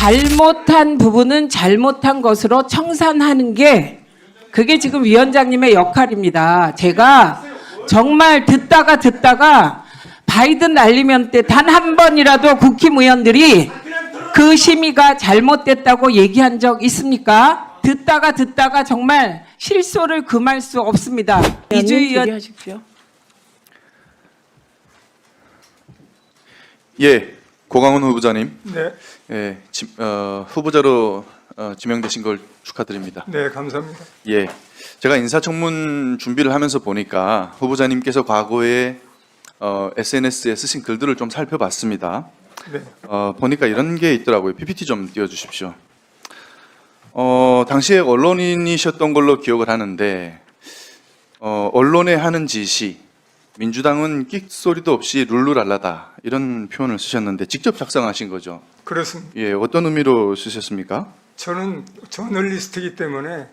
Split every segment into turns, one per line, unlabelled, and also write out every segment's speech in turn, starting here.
잘못한 부분은 잘못한 것으로 청산하는 게 그게 지금 위원장님의 역할입니다. 제가 정말 듣다가 바이든 날리면 때 단 한 번이라도 국힘의원들이 그 심의가 잘못됐다고 얘기한 적 있습니까? 듣다가 정말 실소를 금할 수 없습니다. 이주희 의원 하십시오.
예, 고강훈 후보자님.
네,
예, 후보자로 지명되신 걸 축하드립니다.
네, 감사합니다.
예, 제가 인사청문 준비를 하면서 보니까 후보자님께서 과거에 SNS에 쓰신 글들을 좀 살펴봤습니다.
네,
보니까 이런 게 있더라고요. PPT 좀 띄워주십시오. 당시에 언론인이셨던 걸로 기억을 하는데 언론에 하는 지시, 민주당은 끽소리도 없이 룰루랄라다 이런 표현을 쓰셨는데 직접 작성하신 거죠?
그렇습니다.
예, 어떤 의미로 쓰셨습니까?
저는 저널리스트이기 때문에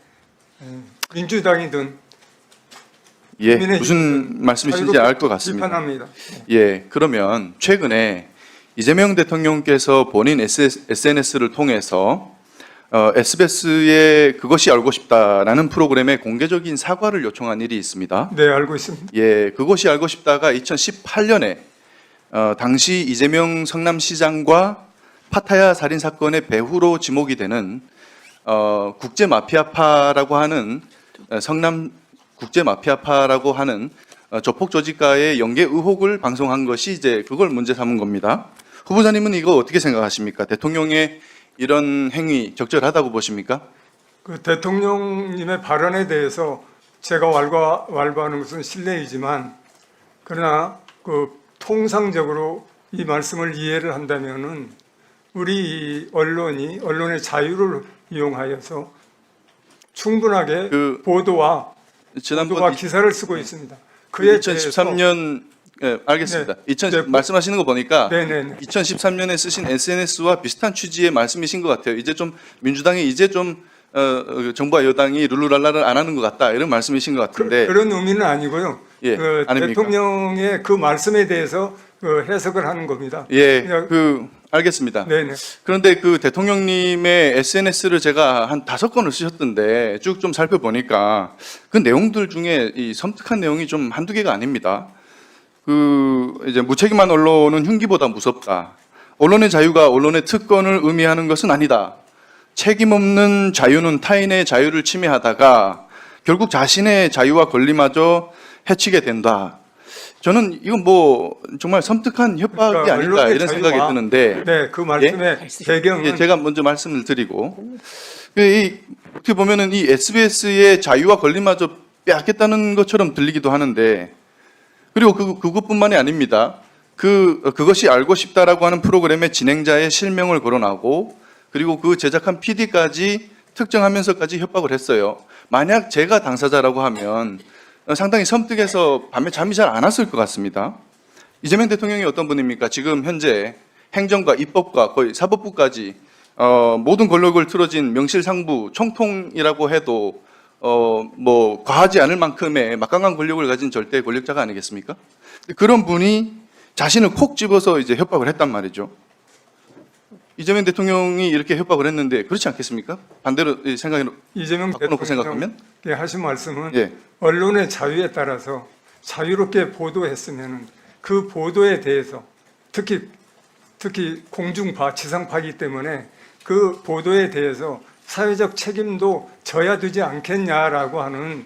민주당이든
예,
국민의
무슨 말씀이신지 알 것 같습니다.
비판합니다.
예, 그러면 최근에 이재명 대통령께서 본인 SNS를 통해서 SBS에 그것이 알고 싶다라는 프로그램에 공개적인 사과를 요청한 일이 있습니다.
네, 알고 있습니다.
예, 그것이 알고 싶다가 2018년에 당시 이재명 성남시장과 파타야 살인 사건의 배후로 지목이 되는 국제 마피아파라고 하는 성남 국제 마피아파라고 하는 조폭 조직과의 연계 의혹을 방송한 것이 이제 그걸 문제 삼은 겁니다. 후보자님은 이거 어떻게 생각하십니까? 대통령의 이런 행위 적절하다고 보십니까?
그 대통령님의 발언에 대해서 제가 왈가왈부하는 것은 실례이지만 그러나 그 통상적으로 이 말씀을 이해를 한다면은 우리 언론이 언론의 자유를 이용하여서 충분하게 보도와 기사를 쓰고 있습니다. 그에
2013년 예, 알겠습니다.
네.
말씀하시는 거 보니까
네네.
2013년에 쓰신 SNS와 비슷한 취지의 말씀이신 것 같아요. 이제 좀 민주당이 이제 좀 정부와 여당이 룰루랄라를 안 하는 것 같다 이런 말씀이신 것 같은데
그런 의미는 아니고요.
예, 아닙니까?
대통령의 그 말씀에 대해서 해석을 하는 겁니다.
예, 알겠습니다.
네네.
그런데 그 대통령님의 SNS를 제가 한 5건을 쓰셨던데 쭉 좀 살펴보니까 그 내용들 중에 이 섬뜩한 내용이 좀 한두 개가 아닙니다. 이제 무책임한 언론은 흉기보다 무섭다. 언론의 자유가 언론의 특권을 의미하는 것은 아니다. 책임 없는 자유는 타인의 자유를 침해하다가 결국 자신의 자유와 권리마저 해치게 된다. 저는 이건 뭐 정말 섬뜩한 협박이
그러니까
아닐까 이런 생각이 드는데.
네, 그 말씀의 배경은
예, 제가 먼저 말씀을 드리고 어떻게 보면은 이 SBS의 자유와 권리마저 빼앗겠다는 것처럼 들리기도 하는데 그리고 그것뿐만이 아닙니다. 그것이 알고 싶다라고 하는 프로그램의 진행자의 실명을 거론하고 그리고 그 제작한 PD까지 특정하면서까지 협박을 했어요. 만약 제가 당사자라고 하면 상당히 섬뜩해서 밤에 잠이 잘 안 왔을 것 같습니다. 이재명 대통령이 어떤 분입니까? 지금 현재 행정과 입법과 거의 사법부까지 모든 권력을 틀어진 명실상부 총통이라고 해도 뭐 과하지 않을 만큼의 막강한 권력을 가진 절대 권력자가 아니겠습니까? 그런 분이 자신을 콕 집어서 이제 협박을 했단 말이죠. 이재명 대통령이 이렇게 협박을 했는데 그렇지 않겠습니까? 반대로 생각을
이재명
바꿔놓고 생각하면
하신 말씀은
예.
언론의 자유에 따라서 자유롭게 보도했으면 그 보도에 대해서 특히 공중파, 지상파이기 때문에 그 보도에 대해서 사회적 책임도 져야 되지 않겠냐라고 하는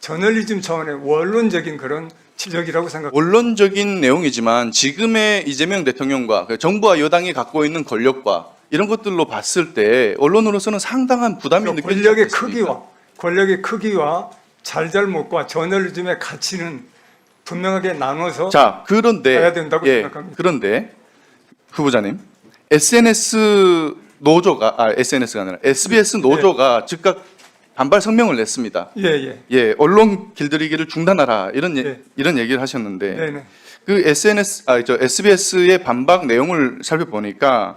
저널리즘 차원의 원론적인 그런 지적이라고 생각합니다.
원론적인 내용이지만 지금의 이재명 대통령과 정부와 여당이 갖고 있는 권력과 이런 것들로 봤을 때 언론으로서는 상당한 부담이 느껴지지 않습니까?
권력의 크기와 잘잘못과 저널리즘의 가치는 분명하게 나눠서
그런데
해야 된다고 생각합니다.
그런데 후보자님 SNS 노조가 SNS가 아니라 SBS 노조가 즉각 반발 성명을 냈습니다.
예.
언론 길들이기를 중단하라 이런 얘기를 하셨는데
네네.
그 SBS의 반박 내용을 살펴보니까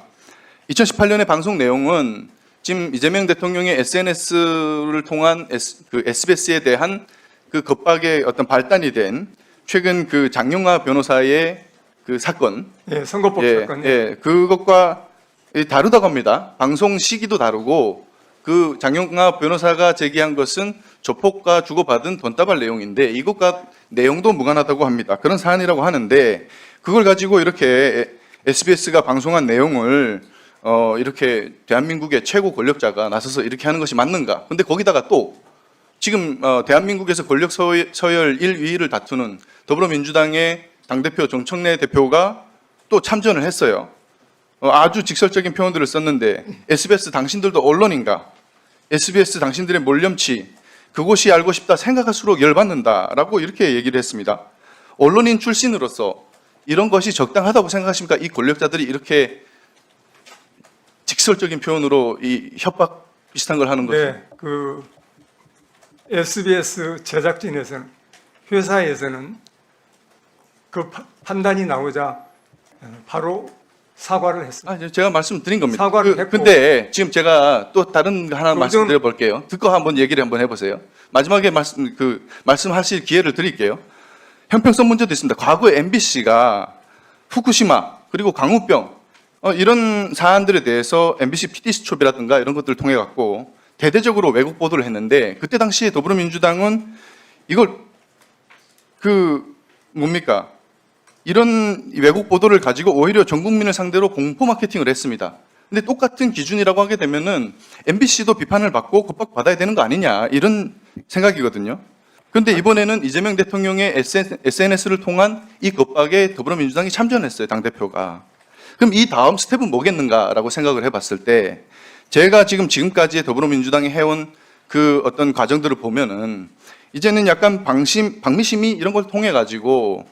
2018년의 방송 내용은 지금 이재명 대통령의 SNS를 통한 그 SBS에 대한 그 겁박의 어떤 발단이 된 최근 그 장영화 변호사의 그 사건,
선거법 사건,
그것과 다르다고 합니다. 방송 시기도 다르고 그 장영학 변호사가 제기한 것은 조폭과 주고받은 돈다발 내용인데 이것과 내용도 무관하다고 합니다. 그런 사안이라고 하는데 그걸 가지고 이렇게 SBS가 방송한 내용을 이렇게 대한민국의 최고 권력자가 나서서 이렇게 하는 것이 맞는가? 근데 거기다가 또 지금 대한민국에서 권력 서열 1, 2위를 다투는 더불어민주당의 당대표 정청래 대표가 또 참전을 했어요. 아주 직설적인 표현들을 썼는데 SBS 당신들도 언론인가? SBS 당신들의 몰염치 그곳이 알고 싶다 생각할수록 열받는다라고 이렇게 얘기를 했습니다. 언론인 출신으로서 이런 것이 적당하다고 생각하십니까? 이 권력자들이 이렇게 직설적인 표현으로 이 협박 비슷한 걸 하는 것이.
네, 그 SBS 제작진에서는 회사에서는 그 판단이 나오자 바로 사과를 했습니다.
제가 말씀드린 겁니다.
사과를 했고.
근데 지금 제가 또 다른 거 하나
요즘-
말씀드려 볼게요. 듣고 한번 얘기를 한번 해보세요. 마지막에 말씀하실 기회를 드릴게요. 형평성 문제도 있습니다. 과거에 MBC가 후쿠시마 그리고 강우병 이런 사안들에 대해서 MBC PD수첩이라든가 이런 것들을 통해 갖고 대대적으로 왜곡 보도를 했는데 그때 당시에 더불어민주당은 이걸 뭡니까? 이런 왜곡 보도를 가지고 오히려 전 국민을 상대로 공포 마케팅을 했습니다. 근데 똑같은 기준이라고 하게 되면은 MBC도 비판을 받고 겁박 받아야 되는 거 아니냐 이런 생각이거든요. 그런데 이번에는 이재명 대통령의 SNS를 통한 이 겁박에 더불어민주당이 참전했어요, 당대표가. 그럼 이 다음 스텝은 뭐겠는가라고 생각을 해봤을 때 제가 지금까지 더불어민주당이 해온 그 어떤 과정들을 보면은 이제는 약간 방미심의 이런 걸 통해 가지고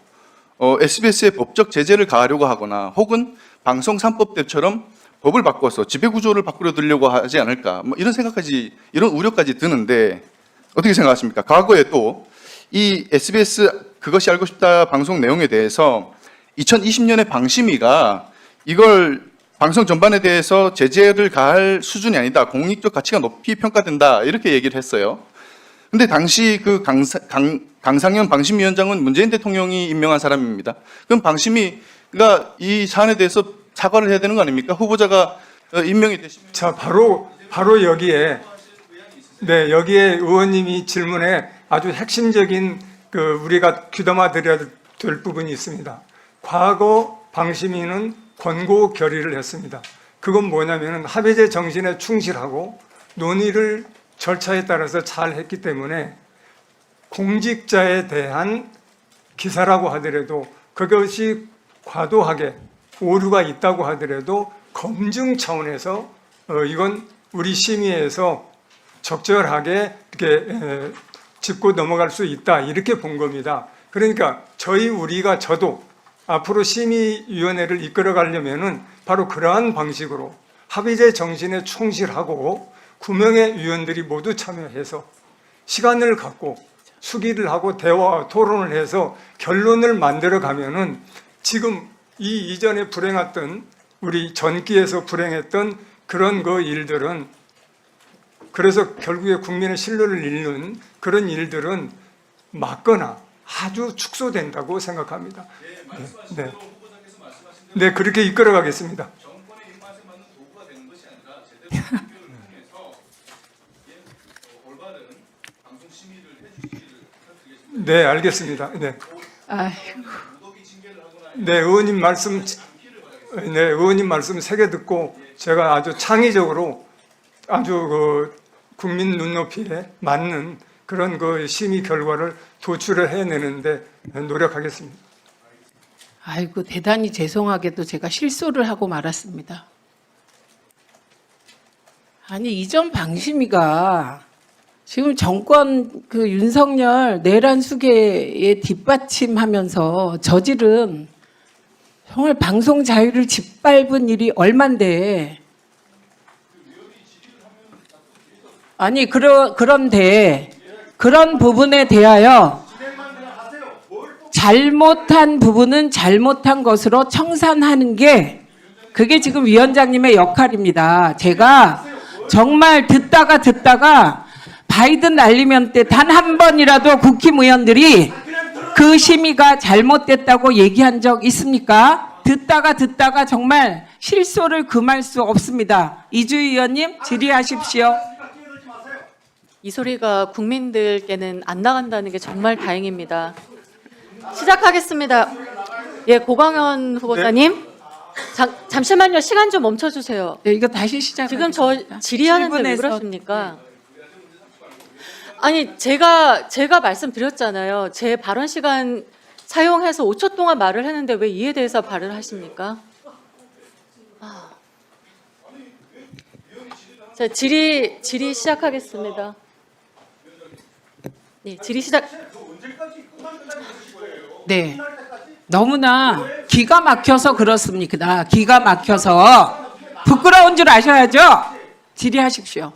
SBS의 법적 제재를 가하려고 하거나 혹은 방송 3법 때처럼 법을 바꿔서 지배구조를 바꾸려 들려고 하지 않을까 뭐 이런 생각까지 이런 우려까지 드는데 어떻게 생각하십니까? 과거에 또 이 SBS 그것이 알고 싶다 방송 내용에 대해서 2020년에 방심위가 이걸 방송 전반에 대해서 제재를 가할 수준이 아니다. 공익적 가치가 높이 평가된다. 이렇게 얘기를 했어요. 근데 당시 그 강상현 방심위원장은 문재인 대통령이 임명한 사람입니다. 그럼 방심위가 이 사안에 대해서 사과를 해야 되는 거 아닙니까? 후보자가 임명이 되시면.
자, 바로 여기에 네, 여기에 의원님이 질문에 아주 핵심적인 우리가 귀담아 드려야 될 부분이 있습니다. 과거 방심위는 권고 결의를 했습니다. 그건 뭐냐면은 합의제 정신에 충실하고 논의를 절차에 따라서 잘 했기 때문에 공직자에 대한 기사라고 하더라도 그것이 과도하게 오류가 있다고 하더라도 검증 차원에서 이건 우리 심의에서 적절하게 이렇게 짚고 넘어갈 수 있다 이렇게 본 겁니다. 그러니까 저도 앞으로 심의위원회를 이끌어 가려면은 바로 그러한 방식으로 합의제 정신에 충실하고 9명의 위원들이 모두 참여해서 시간을 갖고 수기를 하고 대화 토론을 해서 결론을 만들어 가면은 지금 이 이전에 불행했던 우리 전기에서 불행했던 그런 일들은 그래서 결국에 국민의 신뢰를 잃는 그런 일들은 막거나 아주 축소된다고 생각합니다. 네, 네 그렇게 이끌어 가겠습니다.
정권의 입맛에 맞는 도구가 되는 것이 아니라 제대로 공표를 통해서 올바른 방송 심의를 해주시기를 부탁드리겠습니다.
네, 알겠습니다. 네, 네 의원님 말씀, 네 의원님 말씀 세게 듣고 제가 아주 창의적으로 아주 국민 눈높이에 맞는 그런 심의 결과를 도출을 해내는데 노력하겠습니다.
아이고 대단히 죄송하게도 제가 실수를 하고 말았습니다. 아니 이전 방심위가 지금 정권 윤석열 내란 수계에 뒷받침하면서 저지른 정말 방송 자유를 짓밟은 일이 얼만데 아니 그런데 그런 부분에 대하여 잘못한 부분은 잘못한 것으로 청산하는 게 그게 지금 위원장님의 역할입니다. 제가 정말 듣다가 바이든 날리면 때 단 한 번이라도 국힘 의원들이 그 심의가 잘못됐다고 얘기한 적 있습니까? 듣다가 정말 실소를 금할 수 없습니다. 이주희 의원님 질의하십시오.
이 소리가 국민들께는 안 나간다는 게 정말 다행입니다. 시작하겠습니다. 예, 고광현 후보자님. 잠시만요. 시간 좀 멈춰주세요.
네, 이거 다시 시작.
지금 저 질의하는데 왜 그러십니까? 아니, 제가 말씀드렸잖아요. 제 발언 시간 사용해서 5초 동안 말을 했는데 왜 이에 대해서 발언을 하십니까? 자, 질의 시작하겠습니다. 네, 질의 시작.
네. 너무나 기가 막혀서 그렇습니다. 기가 막혀서 부끄러운 줄 아셔야죠. 질의하십시오.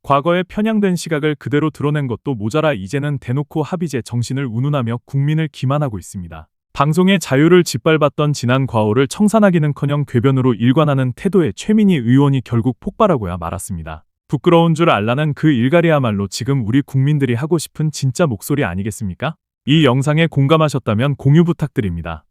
과거의 편향된 시각을 그대로 드러낸 것도 모자라 이제는 대놓고 합의제 정신을 운운하며 국민을 기만하고 있습니다. 방송의 자유를 짓밟았던 지난 과오를 청산하기는커녕 궤변으로 일관하는 태도의 최민희 의원이 결국 폭발하고야 말았습니다. 부끄러운 줄 알라는 그 일갈이야말로 지금 우리 국민들이 하고 싶은 진짜 목소리 아니겠습니까? 이 영상에 공감하셨다면 공유 부탁드립니다.